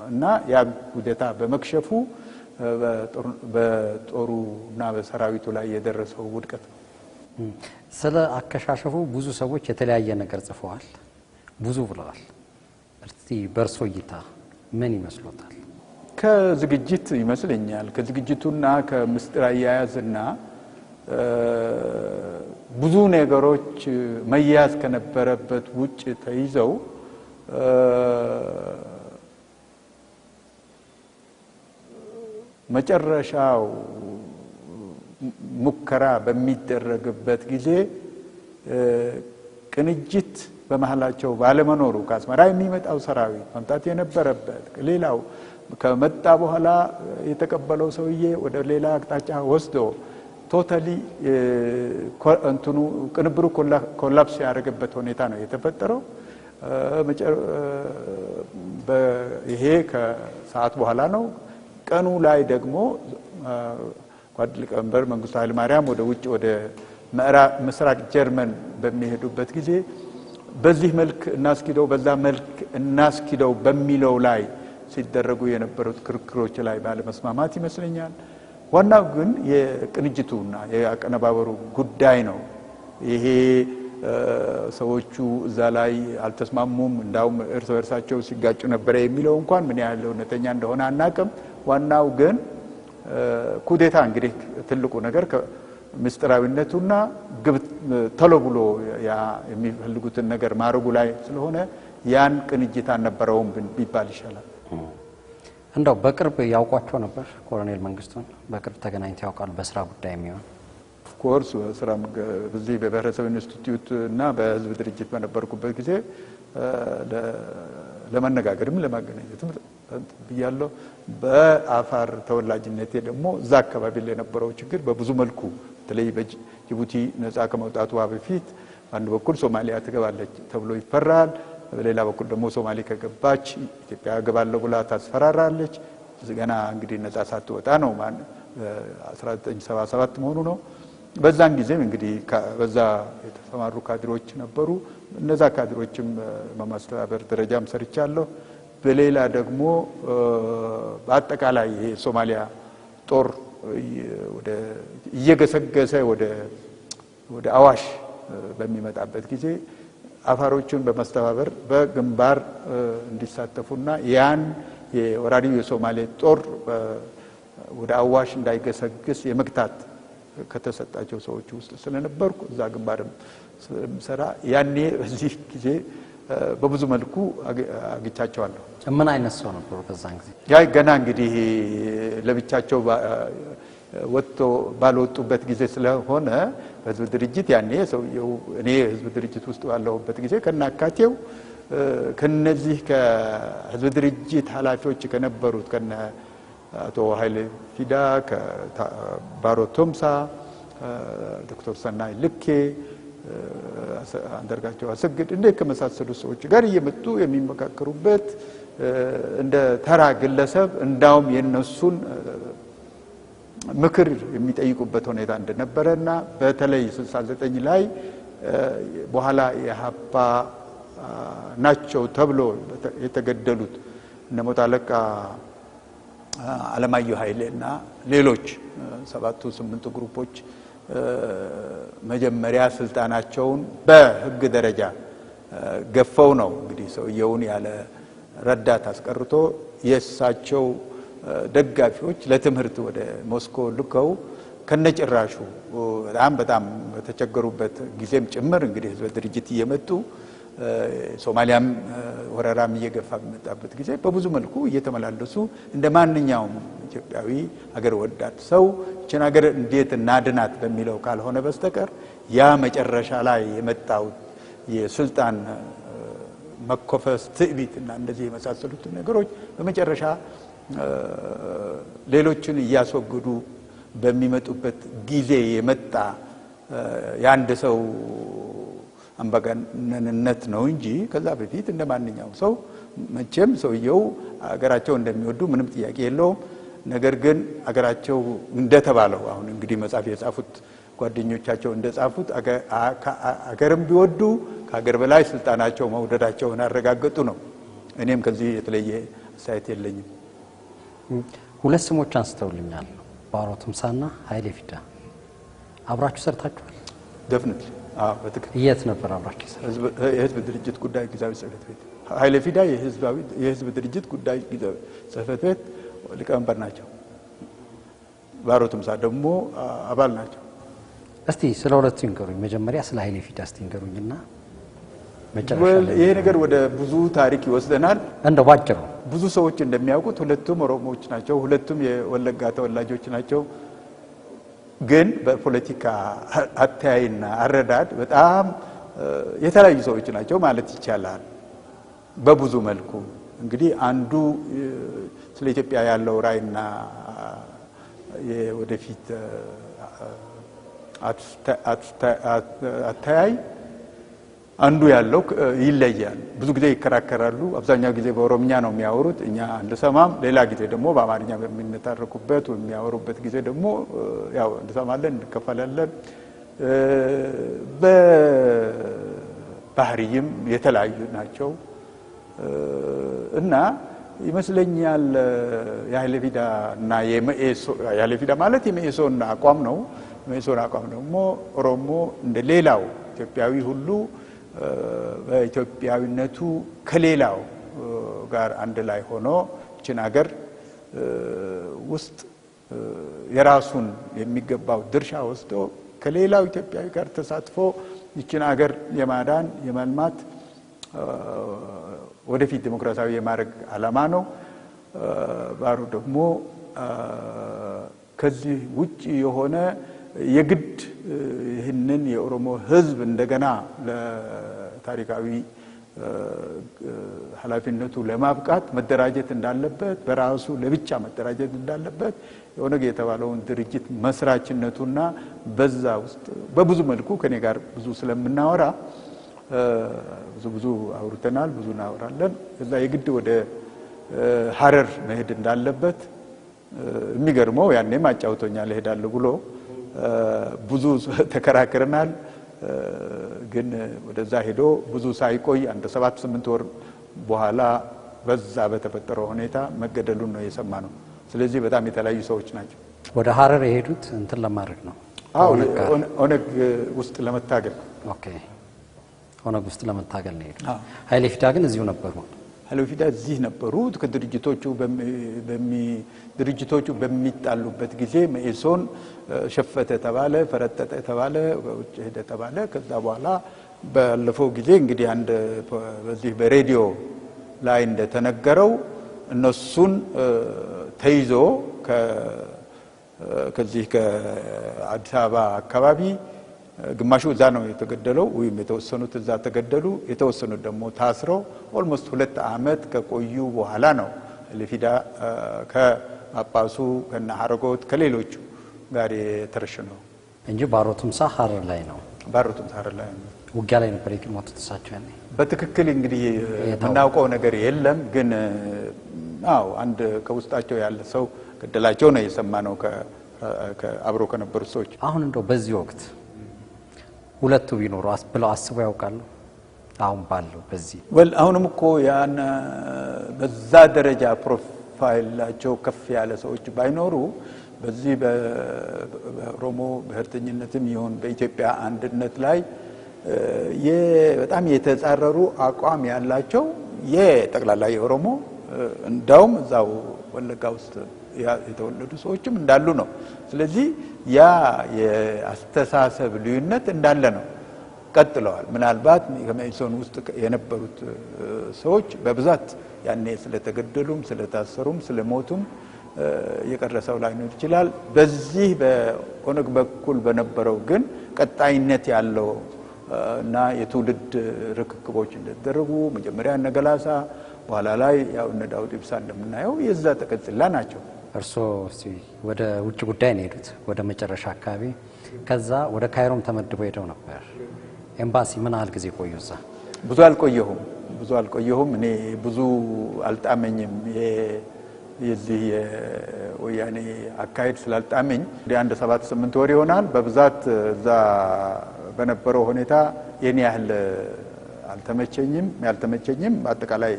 እና ያ ኩዴታ በመክሸፉ በጦሩና በሰራዊቱ ላይ የደረሰው ውድቀት ነው። ስለ አከሻሸፉ ብዙ ሰዎች የተለያየ ነገር ጽፈዋል፣ ብዙ ብለዋል። እስቲ በርሶ እይታ ምን ይመስሎታል? ከዝግጅት ይመስለኛል። ከዝግጅቱና ከምስጢር አያያዝና ብዙ ነገሮች መያዝ ከነበረበት ውጭ ተይዘው መጨረሻው ሙከራ በሚደረግበት ጊዜ ቅንጅት በመሃላቸው ባለመኖሩ ከአስመራ የሚመጣው ሰራዊት መምጣት የነበረበት ሌላው ከመጣ በኋላ የተቀበለው ሰውዬ ወደ ሌላ አቅጣጫ ወስዶ ቶታሊ እንትኑ ቅንብሩ ኮላፕስ ያደረገበት ሁኔታ ነው የተፈጠረው። ይሄ ከሰዓት በኋላ ነው። ቀኑ ላይ ደግሞ ጓድ ሊቀመንበር መንግስቱ ኃይለማርያም ወደ ውጭ ወደ ምስራቅ ጀርመን በሚሄዱበት ጊዜ በዚህ መልክ እናስኪደው በዛ መልክ እናስኪደው በሚለው ላይ ሲደረጉ የነበሩት ክርክሮች ላይ ባለመስማማት ይመስለኛል። ዋናው ግን የቅንጅቱና የአቀነባበሩ ጉዳይ ነው። ይሄ ሰዎቹ እዛ ላይ አልተስማሙም፣ እንዳውም እርስ በርሳቸው ሲጋጩ ነበረ የሚለው እንኳን ምን ያህል እውነተኛ እንደሆነ አናቅም። ዋናው ግን ኩዴታ እንግዲህ ትልቁ ነገር ምስጢራዊነቱና ቶሎ ብሎ ያ የሚፈልጉትን ነገር ማድረጉ ላይ ስለሆነ ያን ቅንጅት አልነበረውም ቢባል ይሻላል። እንደው በቅርብ ያውቋቸው ነበር ኮሎኔል መንግስቱን? በቅርብ ተገናኝተው ያውቃሉ? በስራ ጉዳይ የሚሆን ኮርስ ስራ በዚህ በብሔረሰብ ኢንስቲትዩት እና በህዝብ ድርጅት በነበርኩበት ጊዜ ለመነጋገርም ለማገናኘትም ብያለሁ። በአፋር ተወላጅነቴ ደግሞ እዛ አካባቢ ላይ የነበረው ችግር በብዙ መልኩ በተለይ በጅቡቲ ነፃ ከመውጣቷ በፊት አንድ በኩል ሶማሊያ ትገባለች ተብሎ ይፈራል፣ በሌላ በኩል ደግሞ ሶማሌ ከገባች ኢትዮጵያ ገባለሁ ብላ ታስፈራራለች። ገና እንግዲህ ነፃ ሳትወጣ ነው 1977 መሆኑ ነው። በዛን ጊዜም እንግዲህ በዛ የተሰማሩ ካድሮች ነበሩ። እነዛ ካድሮችም በማስተባበር ደረጃም ሰርቻለሁ። በሌላ ደግሞ በአጠቃላይ የሶማሊያ ጦር ወደ እየገሰገሰ ወደ አዋሽ በሚመጣበት ጊዜ አፋሮችን በማስተባበር በግንባር እንዲሳተፉና ያን የወራሪው የሶማሌ ጦር ወደ አዋሽ እንዳይገሰግስ የመግታት ከተሰጣቸው ሰዎች ውስጥ ስለነበርኩ እዛ ግንባርም ስለምሰራ ያኔ በዚህ ጊዜ በብዙ መልኩ አግቻቸዋለሁ። ምን አይነት ሰው ነበሩ በዛን ጊዜ? ያ ገና እንግዲህ ለብቻቸው ወጥቶ ባልወጡበት ጊዜ ስለሆነ በህዝብ ድርጅት ያኔ ሰውየው እኔ ህዝብ ድርጅት ውስጥ ባለሁበት ጊዜ ከናካቴው ከነዚህ ከህዝብ ድርጅት ኃላፊዎች ከነበሩት ከነ አቶ ኃይሌ ፊዳ፣ ከባሮ ቶምሳ፣ ዶክተር ሰናይ ልኬ፣ አንደርጋቸው አሰግድ እንደ ከመሳሰሉ ሰዎች ጋር እየመጡ የሚመካከሩበት እንደ ተራ ግለሰብ እንዳውም የነሱን ምክር የሚጠይቁበት ሁኔታ እንደነበረና በተለይ 69 ላይ በኋላ የሀፓ ናቸው ተብሎ የተገደሉት እነ ሞት አለቃ አለማየሁ ኃይሌና ሌሎች 7-8 ግሩፖች መጀመሪያ ስልጣናቸውን በህግ ደረጃ ገፈው ነው እንግዲህ ሰውየውን ያለ ረዳት አስቀርቶ የእሳቸው ደጋፊዎች ለትምህርት ወደ ሞስኮ ልከው ከነጭራሹ በጣም በተቸገሩበት ጊዜም ጭምር እንግዲህ ህዝብ ድርጅት እየመጡ ሶማሊያም ወረራም እየገፋ በመጣበት ጊዜ በብዙ መልኩ እየተመላለሱ እንደ ማንኛውም ኢትዮጵያዊ ሀገር ወዳድ ሰው እቺን ሀገር እንዴት እናድናት በሚለው ካልሆነ በስተቀር ያ መጨረሻ ላይ የመጣው የስልጣን መኮፈስ፣ ትዕቢት እና እንደዚህ የመሳሰሉት ነገሮች በመጨረሻ ሌሎችን እያስወገዱ በሚመጡበት ጊዜ የመጣ የአንድ ሰው አምባገነንነት ነው እንጂ ከዛ በፊት እንደ ማንኛውም ሰው መቼም ሰውየው አገራቸው እንደሚወዱ ምንም ጥያቄ የለውም። ነገር ግን አገራቸው እንደተባለው አሁን እንግዲህ መጽሐፍ የጻፉት ጓደኞቻቸው እንደጻፉት አገርም ቢወዱ ከሀገር በላይ ስልጣናቸው መውደዳቸውን አረጋገጡ ነው። እኔም ከዚህ የተለየ አስተያየት የለኝም። ሁለት ስሞች አንስተውልኛል፣ ባሮ ቱምሳና ኃይሌ ፊዳ። አብራችሁ ሰርታችኋል? ደፍነት በትክክል። የት ነበር አብራችሁ ሰርታችሁ? የህዝብ ድርጅት ጉዳይ ጊዜያዊ ጽሕፈት ቤት። ኃይሌ ፊዳ የህዝብ ድርጅት ጉዳይ ጊዜያዊ ጽሕፈት ቤት ሊቀመንበር ናቸው። ባሮ ቱምሳ ደግሞ አባል ናቸው። እስቲ ስለ ሁለቱ ይንገሩኝ። መጀመሪያ ስለ ኃይሌ ፊዳ እስቲ ይንገሩኝና ይሄ ነገር ወደ ብዙ ታሪክ ይወስደናል። እንደው ባጭሩ ብዙ ሰዎች እንደሚያውቁት ሁለቱም ኦሮሞዎች ናቸው። ሁለቱም የወለጋ ተወላጆች ናቸው። ግን በፖለቲካ አተያይና አረዳድ በጣም የተለያዩ ሰዎች ናቸው ማለት ይቻላል። በብዙ መልኩ እንግዲህ አንዱ ስለ ኢትዮጵያ ያለው ራዕይና የወደፊት አተያይ አንዱ ያለው ይለያል። ብዙ ጊዜ ይከራከራሉ። አብዛኛው ጊዜ በኦሮምኛ ነው የሚያወሩት፣ እኛ አንሰማም። ሌላ ጊዜ ደግሞ በአማርኛ በሚነታረኩበት የሚያወሩበት ጊዜ ደግሞ ያው እንሰማለን፣ እንከፈላለን። በባህሪም የተለያዩ ናቸው እና ይመስለኛል የኃይሌ ፊዳ እና የኃይሌ ፊዳ ማለት የመኢሶን አቋም ነው። የመኢሶን አቋም ደግሞ ኦሮሞ እንደ ሌላው ኢትዮጵያዊ ሁሉ በኢትዮጵያዊነቱ ከሌላው ጋር አንድ ላይ ሆኖ ይችን ሀገር ውስጥ የራሱን የሚገባው ድርሻ ወስዶ ከሌላው ኢትዮጵያዊ ጋር ተሳትፎ ይችን ሀገር የማዳን የማልማት ወደፊት ዲሞክራሲያዊ የማድረግ ዓላማ ነው። ባሮ ደግሞ ከዚህ ውጪ የሆነ የግድ ይህንን የኦሮሞ ሕዝብ እንደገና ለታሪካዊ ኃላፊነቱ ለማብቃት መደራጀት እንዳለበት በራሱ ለብቻ መደራጀት እንዳለበት የኦነግ የተባለውን ድርጅት መስራችነቱና በዛ ውስጥ በብዙ መልኩ ከኔ ጋር ብዙ ስለምናወራ ብዙ አውርተናል፣ ብዙ እናወራለን። እዛ የግድ ወደ ሀረር መሄድ እንዳለበት የሚገርመው ያኔም አጫውቶኛል እሄዳለሁ ብሎ ብዙ ተከራክረናል። ግን ወደዛ ሄዶ ብዙ ሳይቆይ አንድ 7-8 ወር በኋላ በዛ በተፈጠረው ሁኔታ መገደሉን ነው የሰማነው። ስለዚህ በጣም የተለያዩ ሰዎች ናቸው። ወደ ሀረር የሄዱት እንትን ለማድረግ ነው። ኦነግ ውስጥ ለመታገል። ኦኬ፣ ኦነግ ውስጥ ለመታገል ነው የሄዱት። ኃይሌ ፊዳ ግን እዚሁ ነበሩ። ኃይሌ ፊዳ እዚህ ነበሩ። ድርጅቶቹ በሚጣሉበት ጊዜ መኢሶን ሸፈተ ተባለ፣ ፈረጠጠ ተባለ፣ ውጭ ሄደ ተባለ። ከዛ በኋላ ባለፈው ጊዜ እንግዲህ አንድ በዚህ በሬዲዮ ላይ እንደተነገረው እነሱን ተይዞ ከዚህ ከአዲስ አበባ አካባቢ ግማሹ እዛ ነው የተገደለው፣ ወይም የተወሰኑት እዛ ተገደሉ፣ የተወሰኑት ደግሞ ታስረው ኦልሞስት 2 ዓመት ከቆዩ በኋላ ነው ለፊዳ ከጳጳሱ ከነ ሀረጎት ከሌሎቹ ጋር የተረሸነው እንጂ ባሮ ቱምሳ ሀረር ላይ ነው። ባሮ ቱምሳ ሀረር ላይ ነው። ውጊያ ላይ ነበር የሞቱት እሳቸው ያኔ። በትክክል እንግዲህ የምናውቀው ነገር የለም፣ ግን አንድ ከውስጣቸው ያለ ሰው ገደላቸው ነው የሰማነው አብሮ ከነበሩ ሰዎች። አሁን እንደው በዚህ ወቅት ሁለቱ ቢኖሩ ብለው አስበው ያውቃሉ? አሁን ባለው በዚህ አሁንም እኮ ያን በዛ ደረጃ ፕሮፋይላቸው ከፍ ያለ ሰዎች ባይኖሩ በዚህ በኦሮሞ ብሔርተኝነትም ይሁን በኢትዮጵያ አንድነት ላይ በጣም የተጻረሩ አቋም ያላቸው የጠቅላላ የኦሮሞ እንዳውም እዛው ወለጋ ውስጥ የተወለዱ ሰዎችም እንዳሉ ነው። ስለዚህ ያ የአስተሳሰብ ልዩነት እንዳለ ነው። ቀጥለዋል። ምናልባት ከመኢሶን ውስጥ የነበሩት ሰዎች በብዛት ያኔ ስለተገደሉም ስለታሰሩም ስለሞቱም የቀረሰው ላይኖር ይችላል። በዚህ በኦነግ በኩል በነበረው ግን ቀጣይነት ያለው እና የትውልድ ርክክቦች እንደተደረጉ መጀመሪያ እነ ገላሳ በኋላ ላይ ያው እነ ዳውድ ኢብሳ እንደምናየው የዛ ተቀጽላ ናቸው። እርስዎ ወደ ውጭ ጉዳይ ነው የሄዱት ወደ መጨረሻ አካባቢ። ከዛ ወደ ካይሮም ተመድበው ሄደው ነበር። ኤምባሲ ምን ያህል ጊዜ ቆዩ እዛ? ብዙ አልቆየሁም። እኔ ብዙ አልጣመኝም። የዚህ የወያኔ አካሄድ ስላልጣመኝ ወደ 7-8 ወር ይሆናል። በብዛት እዛ በነበረው ሁኔታ የኔ ያህል ያልተመቸኝም አጠቃላይ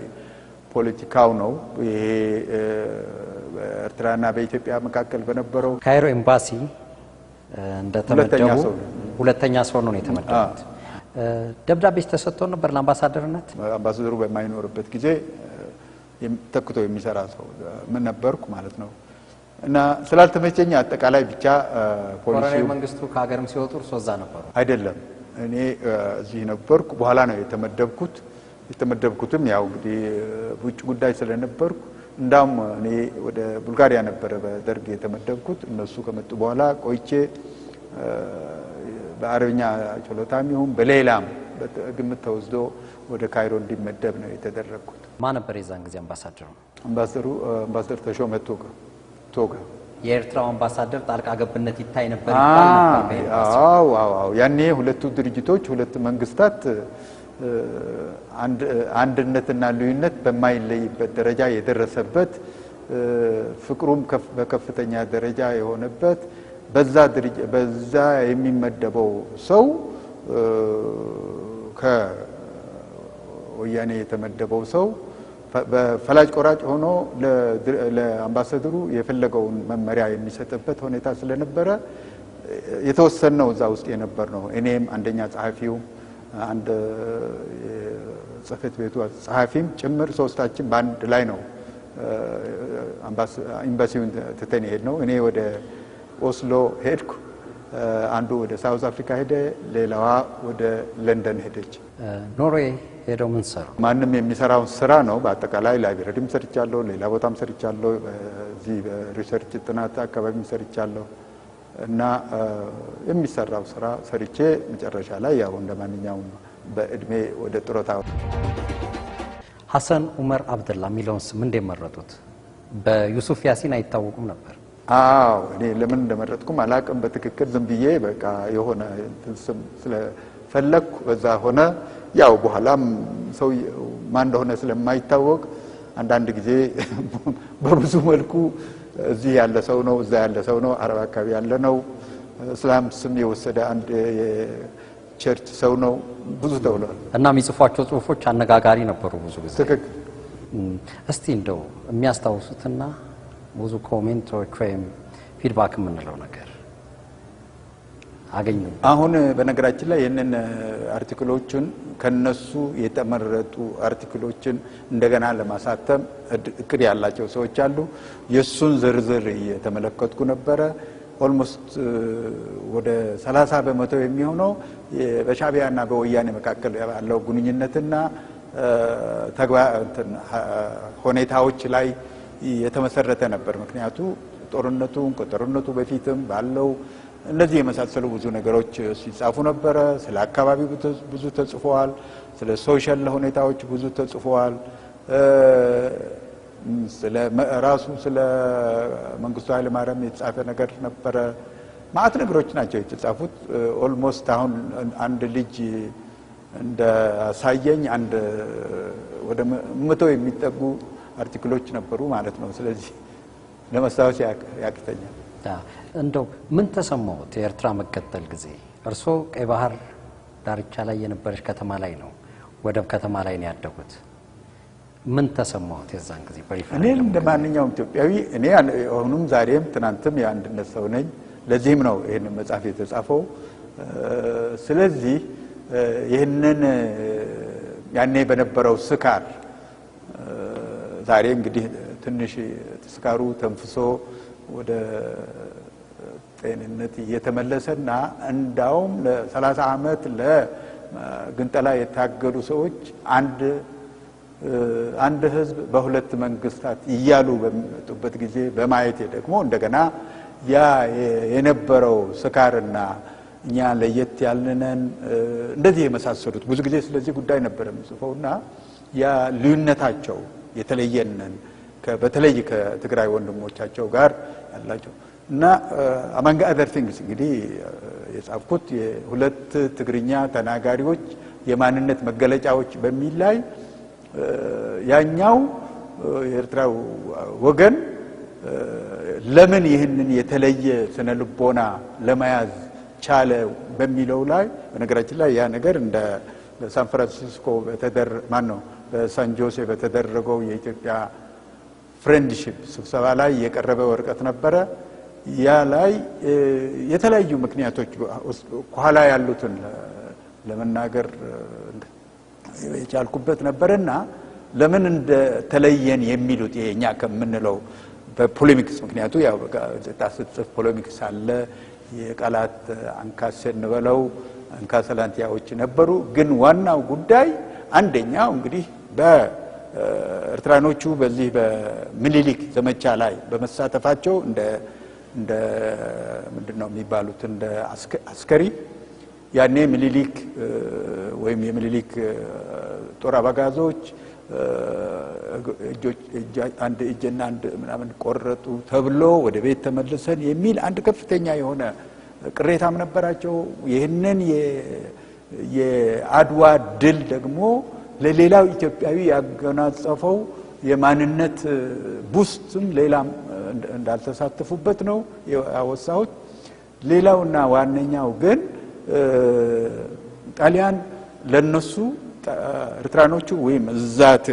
ፖለቲካው ነው። ይሄ በኤርትራና በኢትዮጵያ መካከል በነበረው ካይሮ ኤምባሲ እንደተመደቡ ሁለተኛ ሰው ነው የተመደቡት። ደብዳቤ ተሰጥቶ ነበር ለአምባሳደርነት። አምባሳደሩ በማይኖርበት ጊዜ ተክቶ የሚሰራ ሰው ምን ነበርኩ ማለት ነው። እና ስላልተመቸኝ አጠቃላይ ብቻ ኮሎኔል መንግስቱ ከሀገርም ሲወጡ እርሶ እዛ ነበሩ? አይደለም፣ እኔ እዚህ ነበርኩ። በኋላ ነው የተመደብኩትም ያው እንግዲህ ውጭ ጉዳይ ስለነበርኩ። እንዳውም እኔ ወደ ቡልጋሪያ ነበረ በደርግ የተመደብኩት። እነሱ ከመጡ በኋላ ቆይቼ በአረብኛ ችሎታም ይሁን በሌላም በግምት ተወስዶ ወደ ካይሮ እንዲመደብ ነው የተደረግኩት። ማን ነበር የዛን ጊዜ አምባሳደሩ? አምባሳደር ተሾመ ቶጋ። የኤርትራው አምባሳደር ጣልቃ ገብነት ይታይ ነበር ይባል ነበር። አዎ ያኔ ሁለቱ ድርጅቶች ሁለት መንግስታት አንድነትና ልዩነት በማይለይበት ደረጃ የደረሰበት ፍቅሩም በከፍተኛ ደረጃ የሆነበት በዛ የሚመደበው ሰው ከወያኔ የተመደበው ሰው በፈላጭ ቆራጭ ሆኖ ለአምባሳደሩ የፈለገውን መመሪያ የሚሰጥበት ሁኔታ ስለነበረ የተወሰነው እዛ ውስጥ የነበር ነው። እኔም አንደኛ ጸሐፊው አንድ ጽሕፈት ቤቱ ጸሐፊም ጭምር ሶስታችን በአንድ ላይ ነው ኤምባሲውን ትተን ሄድ ነው። እኔ ወደ ኦስሎ ሄድኩ፣ አንዱ ወደ ሳውዝ አፍሪካ ሄደ፣ ሌላዋ ወደ ለንደን ሄደች። ኖርዌይ ሄደው ምን ሰሩ? ማንም የሚሰራውን ስራ ነው። በአጠቃላይ ላይብረሪም ሰርቻለሁ፣ ሌላ ቦታም ሰርቻለሁ፣ እዚህ በሪሰርች ጥናት አካባቢም ሰርቻለሁ እና የሚሰራው ስራ ሰርቼ መጨረሻ ላይ ያው እንደማንኛውም በእድሜ ወደ ጡረታ። ሐሰን ዑመር አብደላ የሚለውን ስም እንዴት መረጡት? በዩሱፍ ያሲን አይታወቁም ነበር? አዎ እኔ ለምን እንደመረጥኩም አላቅም በትክክል ዝም ብዬ በቃ የሆነ ስም ስለፈለግኩ በዛ ሆነ። ያው በኋላም ሰው ማን እንደሆነ ስለማይታወቅ አንዳንድ ጊዜ በብዙ መልኩ እዚህ ያለ ሰው ነው፣ እዛ ያለ ሰው ነው፣ አረብ አካባቢ ያለ ነው፣ እስላም ስም የወሰደ አንድ የቸርች ሰው ነው፣ ብዙ ተብሏል። እና የሚጽፏቸው ጽሁፎች አነጋጋሪ ነበሩ ብዙ ጊዜ። ትክክል። እስቲ እንደው የሚያስታውሱትና ብዙ ኮሜንቶች ወይም ፊድባክ የምንለው ነገር አገኙ? አሁን በነገራችን ላይ ይህንን አርቲክሎችን ከነሱ የተመረጡ አርቲክሎችን እንደገና ለማሳተም እቅድ ያላቸው ሰዎች አሉ። የሱን ዝርዝር እየተመለከትኩ ነበረ። ኦልሞስት ወደ 30 በመቶ የሚሆነው በሻዕቢያና በወያኔ መካከል ያለው ግንኙነትና ሁኔታዎች ላይ የተመሰረተ ነበር። ምክንያቱ ከጦርነቱ በፊትም ባለው እነዚህ የመሳሰሉ ብዙ ነገሮች ሲጻፉ ነበረ። ስለ አካባቢው ብዙ ተጽፈዋል። ስለ ሶሻል ሁኔታዎች ብዙ ተጽፈዋል። ስለ መንግስቱ ኃይለማርያም የተጻፈ ነገር ነበረ። ማዕት ነገሮች ናቸው የተጻፉት። ኦልሞስት አሁን አንድ ልጅ እንዳሳየኝ ወደ 100 የሚጠጉ አርቲክሎች ነበሩ ማለት ነው። ስለዚህ ለማስታወስ ያቅተኛል። እንደው ምን ተሰማዎት? የኤርትራ መቀጠል ጊዜ እርስዎ ቀይ ባህር ዳርቻ ላይ የነበረች ከተማ ላይ ነው፣ ወደብ ከተማ ላይ ነው ያደጉት። ምን ተሰማዎት የዛን ጊዜ? እኔ እንደ ማንኛውም ኢትዮጵያዊ እኔ አሁንም ዛሬም ትናንትም የአንድነት ሰው ነኝ። ለዚህም ነው ይህንን መጽሐፍ የተጻፈው። ስለዚህ ይህንን ያኔ በነበረው ስካር ዛሬ እንግዲህ ትንሽ ስካሩ ተንፍሶ ወደ ጤንነት እየተመለሰና እንዳውም ለ30 ዓመት ለግንጠላ የታገሉ ሰዎች አንድ ህዝብ በሁለት መንግስታት እያሉ በሚመጡበት ጊዜ በማየት ደግሞ እንደገና ያ የነበረው ስካርና እኛ ለየት ያልነን እንደዚህ የመሳሰሉት ብዙ ጊዜ ስለዚህ ጉዳይ ነበር የምጽፈውና ያ ልዩነታቸው የተለየነን በተለይ ከትግራይ ወንድሞቻቸው ጋር ያላቸው እና አማንጋ አዘር ቲንግስ እንግዲህ የጻፍኩት የሁለት ትግርኛ ተናጋሪዎች የማንነት መገለጫዎች በሚል ላይ ያኛው የኤርትራ ወገን ለምን ይህንን የተለየ ስነ ልቦና ለመያዝ ቻለ በሚለው ላይ በነገራችን ላይ ያ ነገር እንደ በሳን ፍራንሲስኮ በሳን ጆሴ በተደረገው የኢትዮጵያ ፍሬንድሺፕ ስብሰባ ላይ የቀረበ ወረቀት ነበረ። ያ ላይ የተለያዩ ምክንያቶች ከኋላ ያሉትን ለመናገር የቻልኩበት ነበርና ለምን እንደተለየን የሚሉት የኛ ከምንለው በፖሌሚክስ ምክንያቱ ያው ስትጽፍ ፖሌሚክስ አለ። የቃላት አንካሴ እንበለው አንካሰላንቲያዎች ነበሩ። ግን ዋናው ጉዳይ አንደኛው እንግዲህ በኤርትራኖቹ በዚህ በሚኒሊክ ዘመቻ ላይ በመሳተፋቸው እንደ ምንድነው የሚባሉት እንደ አስከሪ ያኔ ሚኒሊክ ወይም የሚኒሊክ ጦር አበጋዞች አንድ እጅና አንድ ምናምን ቆረጡ ተብሎ ወደ ቤት ተመልሰን የሚል አንድ ከፍተኛ የሆነ ቅሬታም ነበራቸው። ይህንን የአድዋ ድል ደግሞ ለሌላው ኢትዮጵያዊ ያገናጸፈው የማንነት ቡስትም ሌላም እንዳልተሳተፉበት ነው ያወሳሁት። ሌላውና ዋነኛው ግን ጣሊያን ለነሱ ኤርትራኖቹ ወይም እዛት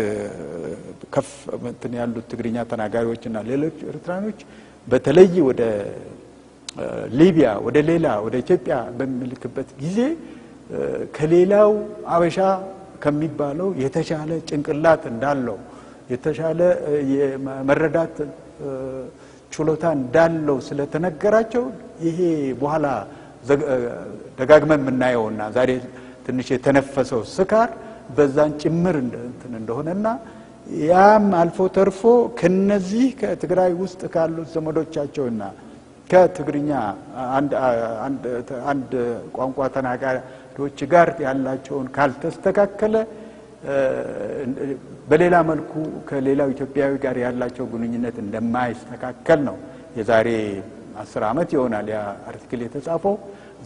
ከፍ እንትን ያሉት ትግርኛ ተናጋሪዎችና ሌሎች ኤርትራኖች በተለይ ወደ ሊቢያ ወደ ሌላ ወደ ኢትዮጵያ በሚልክበት ጊዜ ከሌላው አበሻ ከሚባለው የተሻለ ጭንቅላት እንዳለው የተሻለ የመረዳት ችሎታ እንዳለው ስለተነገራቸው ይሄ በኋላ ደጋግመን የምናየውና ዛሬ ትንሽ የተነፈሰው ስካር በዛን ጭምር እንደሆነና ያም አልፎ ተርፎ ከነዚህ ከትግራይ ውስጥ ካሉት ዘመዶቻቸውና ከትግርኛ አንድ ቋንቋ ተናጋሪዎች ጋር ያላቸውን ካልተስተካከለ በሌላ መልኩ ከሌላው ኢትዮጵያዊ ጋር ያላቸው ግንኙነት እንደማይስተካከል ነው። የዛሬ 10 ዓመት ይሆናል ያ አርቲክል የተጻፈው።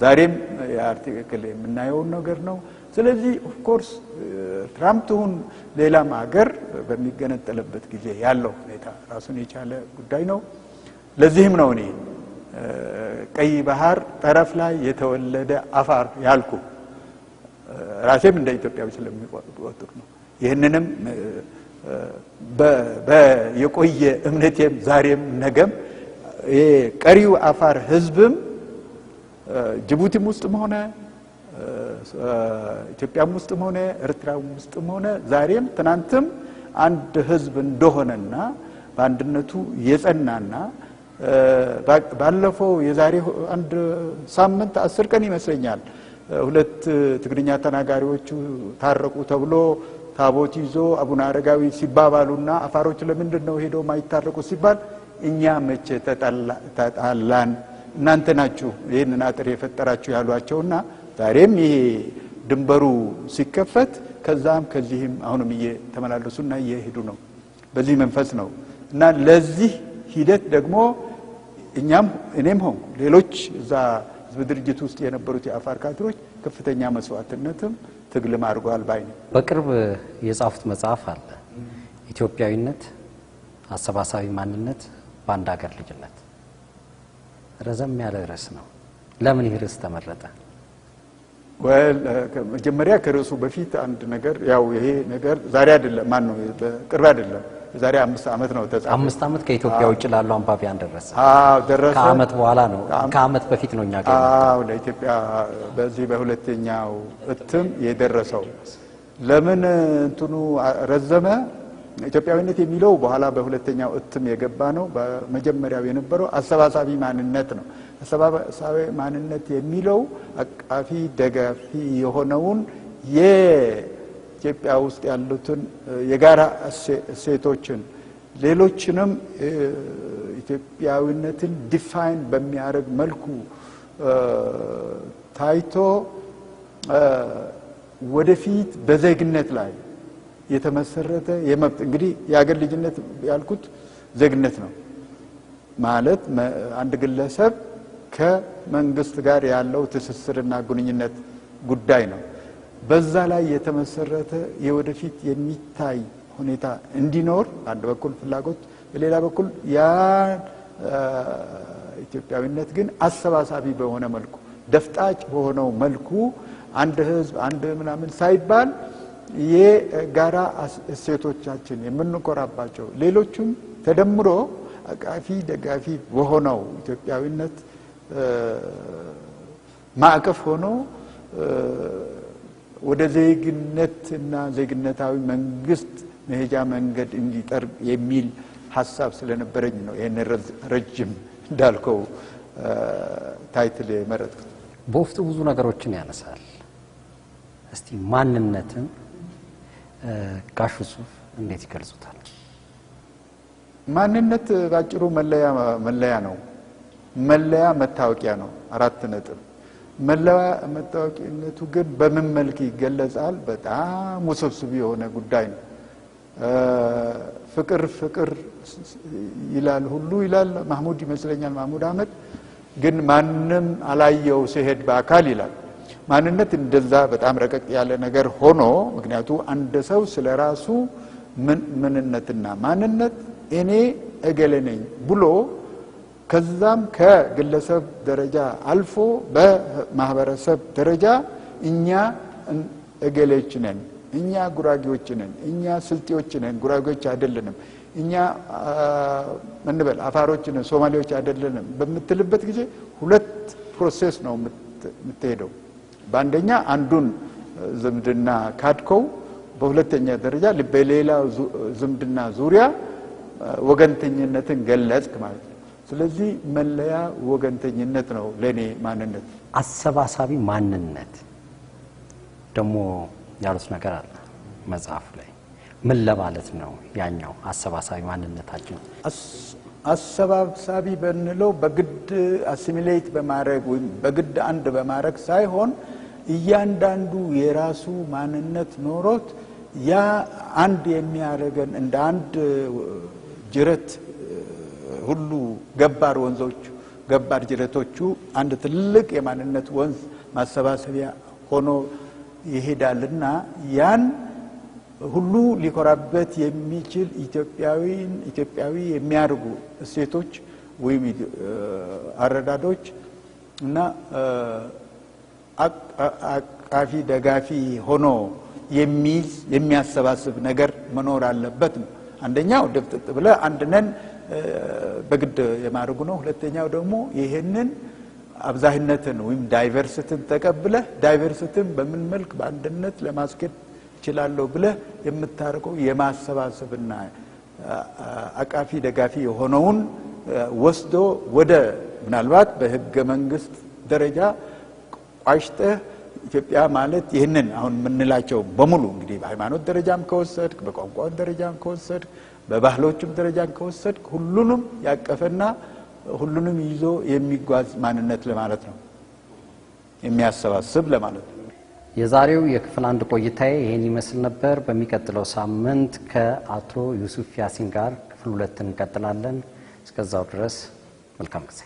ዛሬም ያ አርቲክል የምናየው ነገር ነው። ስለዚህ ኦፍ ኮርስ ትራምፕቱን ሌላም ሀገር በሚገነጠልበት ጊዜ ያለው ሁኔታ ራሱን የቻለ ጉዳይ ነው። ለዚህም ነው እኔ ቀይ ባህር ጠረፍ ላይ የተወለደ አፋር ያልኩ ራሴም እንደ ኢትዮጵያዊ ስለሚቆጥር ነው። ይህንንም የቆየ እምነቴም ዛሬም ነገም ቀሪው አፋር ህዝብም ጅቡቲም ውስጥም ሆነ ኢትዮጵያም ውስጥም ሆነ ኤርትራም ውስጥም ሆነ ዛሬም ትናንትም አንድ ህዝብ እንደሆነና በአንድነቱ የጸናና ባለፈው የዛሬ አንድ ሳምንት 10 ቀን ይመስለኛል ሁለት ትግርኛ ተናጋሪዎቹ ታረቁ ተብሎ ታቦት ይዞ አቡነ አረጋዊ ሲባባሉና አፋሮች ለምንድን ነው ሄደው ማይታረቁ ሲባል እኛ መቼ ተጣላን እናንተ ናችሁ ይሄንን አጥር የፈጠራችሁ ያሏቸውና ዛሬም ይሄ ድንበሩ ሲከፈት ከዛም ከዚህም አሁንም እየተመላለሱና እየሄዱ ነው። በዚህ መንፈስ ነው እና ለዚህ ሂደት ደግሞ እኛም እኔም ሆንኩ ሌሎች እዛ ህዝብ ድርጅት ውስጥ የነበሩት የአፋር ካድሮች ከፍተኛ መስዋዕትነትም ትግልም አድርገዋል ባይ ነው። በቅርብ የጻፉት መጽሐፍ አለ ኢትዮጵያዊነት አሰባሳቢ ማንነት በአንድ ሀገር ልጅነት። ረዘም ያለ ርዕስ ነው። ለምን ይህ ርዕስ ተመረጠ? መጀመሪያ ከርዕሱ በፊት አንድ ነገር ያው ይሄ ነገር ዛሬ አይደለም ማን ነው በቅርብ አይደለም ዛሬ 5 ዓመት ነው ተጻፈ። 5 ዓመት ከኢትዮጵያ ውጭ ላሉ አንባቢያን ደረሰ። ደረሰ። ከዓመት በኋላ ነው ከዓመት በፊት ነው እኛ ጋር ለኢትዮጵያ በዚህ በሁለተኛው እትም የደረሰው። ለምን እንትኑ ረዘመ? ኢትዮጵያዊነት የሚለው በኋላ በሁለተኛው እትም የገባ ነው። በመጀመሪያው የነበረው አሰባሳቢ ማንነት ነው። አሰባሳቢ ማንነት የሚለው አቃፊ ደጋፊ የሆነውን የኢትዮጵያ ውስጥ ያሉትን የጋራ እሴቶችን ሌሎችንም ኢትዮጵያዊነትን ዲፋይን በሚያደርግ መልኩ ታይቶ ወደፊት በዜግነት ላይ የተመሰረተ የመብት እንግዲህ የአገር ልጅነት ያልኩት ዜግነት ነው ማለት አንድ ግለሰብ ከመንግስት ጋር ያለው ትስስርና ግንኙነት ጉዳይ ነው። በዛ ላይ የተመሰረተ የወደፊት የሚታይ ሁኔታ እንዲኖር አንድ በኩል ፍላጎት፣ በሌላ በኩል ያ ኢትዮጵያዊነት ግን አሰባሳቢ በሆነ መልኩ ደፍጣጭ በሆነው መልኩ አንድ ህዝብ አንድ ምናምን ሳይባል የጋራ እሴቶቻችን የምንኮራባቸው ሌሎቹም ተደምሮ አቃፊ ደጋፊ በሆነው ኢትዮጵያዊነት ማዕቀፍ ሆኖ ወደ ዜግነትና ዜግነታዊ መንግስት መሄጃ መንገድ እንዲጠርግ የሚል ሐሳብ ስለነበረኝ ነው ይሄን ረጅም እንዳልከው ታይትል የመረጥኩት። በውስጡ ብዙ ነገሮችን ያነሳል። እስቲ ማንነትን ጋሽ ዩሱፍ እንዴት ይገልጹታል? ማንነት ባጭሩ መለያ ነው። መለያ መታወቂያ ነው። 4 ነጥብ። መለያ መታወቂያነቱ ግን በምን መልክ ይገለጻል? በጣም ውስብስብ የሆነ ጉዳይ ነው። ፍቅር ይላል ሁሉ ይላል ማህሙድ ይመስለኛል ማህሙድ አህመድ። ግን ማንም አላየው ሲሄድ በአካል ይላል። ማንነት እንደዛ በጣም ረቀቅ ያለ ነገር ሆኖ ምክንያቱ አንድ ሰው ስለራሱ ምንነትና ማንነት እኔ እገሌ ነኝ ብሎ ከዛም ከግለሰብ ደረጃ አልፎ በማህበረሰብ ደረጃ እኛ እገሌዎች ነን፣ እኛ ጉራጌዎች ነን፣ እኛ ስልጤዎች ነን፣ ጉራጌዎች አይደለንም፣ እኛ እንበል አፋሮችን ሶማሌዎች አይደለንም በምትልበት ጊዜ ሁለት ፕሮሰስ ነው የምትሄደው። በአንደኛ አንዱን ዝምድና ካድከው፣ በሁለተኛ ደረጃ በሌላ ዝምድና ዙሪያ ወገንተኝነትን ገለጽክ ማለት ነው። ስለዚህ መለያ ወገንተኝነት ነው ለኔ ማንነት። አሰባሳቢ ማንነት ደግሞ ያሉት ነገር አለ መጽሐፍ ላይ ምን ለማለት ነው? ያኛው አሰባሳቢ ማንነታችን አሰባሳቢ በእንለው በግድ አሲሚሌት በማድረግ ወይም በግድ አንድ በማድረግ ሳይሆን እያንዳንዱ የራሱ ማንነት ኖሮት ያ አንድ የሚያደርገን እንደ አንድ ጅረት ሁሉ ገባር ወንዞች ገባር ጅረቶቹ አንድ ትልቅ የማንነት ወንዝ ማሰባሰቢያ ሆኖ ይሄዳልና ያን ሁሉ ሊኮራበት የሚችል ኢትዮጵያዊ የሚያርጉ እሴቶች ወይም አረዳዶች እና አቃፊ ደጋፊ ሆኖ የሚያሰባስብ ነገር መኖር አለበት ነው። አንደኛው ድብጥጥ ብለ አንድነን በግድ የማርጉ ነው። ሁለተኛው ደግሞ ይሄንን አብዛህነትን ወይም ዳይቨርሲቲን ተቀብለ ዳይቨርሲቲን በምን መልክ በአንድነት ለማስኬድ ይችላል ብለ የምታርቀው የማሰባሰብና አቃፊ ደጋፊ የሆነውን ወስዶ ወደ ምናልባት በህገ መንግስት ደረጃ ቋሽጠ ኢትዮጵያ ማለት ይሄንን አሁን ምንላቸው በሙሉ እንግዲህ በሃይማኖት ደረጃም ከወሰድክ በቋንቋ ደረጃም ከወሰድክ በባህሎችም ደረጃም ከወሰድክ ሁሉንም ያቀፈና ሁሉንም ይዞ የሚጓዝ ማንነት ለማለት ነው፣ የሚያሰባስብ ለማለት ነው። የዛሬው የክፍል 1 ቆይታዬ ይሄን ይመስል ነበር። በሚቀጥለው ሳምንት ከአቶ ዩሱፍ ያሲን ጋር ክፍል 2 እንቀጥላለን። እስከዛው ድረስ መልካም ጊዜ